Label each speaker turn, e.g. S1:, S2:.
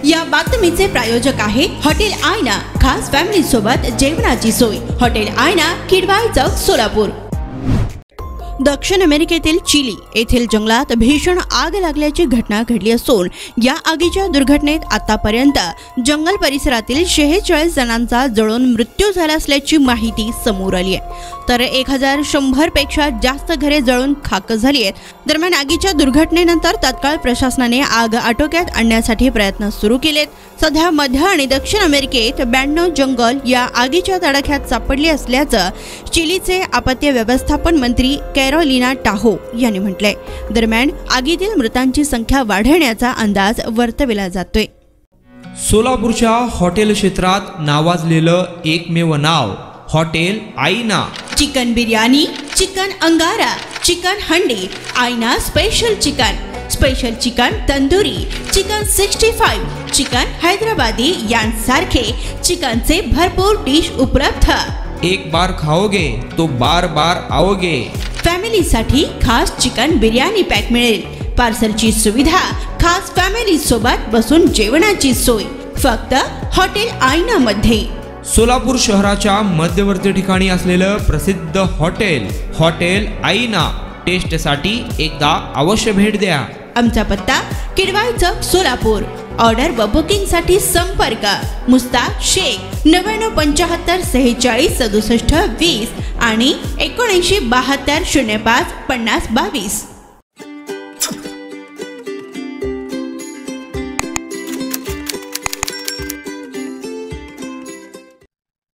S1: या बातमीचे प्रायोजक आहे हॉटेल आयना। खास फॅमिली सोबत जेवणाची सोय। हॉटेल आयना, किडवाई चौक, सोलापूर। दक्षिण अमेरिकेतील चिली येथील जंगलात भीषण आग लागल्याची घटना घडली असून या आगीच्या दुर्घटनेत आतापर्यंत जंगल परिसरातील 46 जणांचा जळून मृत्यू झाला असल्याची माहिती समोर आली आहे। तर 1100 पेक्षा जास्त घरे जळून खाक झाली आहेत। दरम्यान आगीच्या दुर्घटनेनंतर तत्काळ प्रशासनाने आग आटोक्यात आणण्यासाठी प्रयत्न सुरू केलेत। सध्या मध्य आणि दक्षिण अमेरिकेत 92 जंगल या आगीच्या तडाख्यात सापडले असल्याचं चिलीचे आपत्ती व्यवस्थापन मंत्री कॅरोलिना टाहो यांनी म्हटलंय। दरम्यान आगीतील मृतांची संख्या वाढण्याचा अंदाज वर्तविला जातोय।
S2: सोलापूरच्या हॉटेल क्षेत्रात नावाजलेलं एकमेव नाव हॉटेल आईना।
S1: चिकन बिर्याणी, चिकन अंगारा, चिकन हंडी, आईना special chicken tandoori, chicken 65, chicken Hyderabadi यांसारखे चिकनचे भरपूर डिश उपलब्ध।
S2: एक बार खाओगे तो बार बार आओगे।
S1: फॅमिलीसाठी खास चिकन बिर्याणी पॅक मिळेल। पार्सलची सुविधा, खास फॅमिली सोबत बसून जेवणाची सोय फक्त हॉटेल आईना मध्ये।
S2: सोलापूर शहराच्या मध्यवर्ती ठिकाणी असलेलं प्रसिद्ध हॉटेल आईना टेस्टसाठी एकदा अवश्य भेट द्या।
S1: आमचा पत्ता किडवाई चौक, सोलापूर। ऑर्डर व बुकिंग साठी संपर्क मुस्ताक शेख 99 75 46 67 20 आणि 79 72 05 50 22।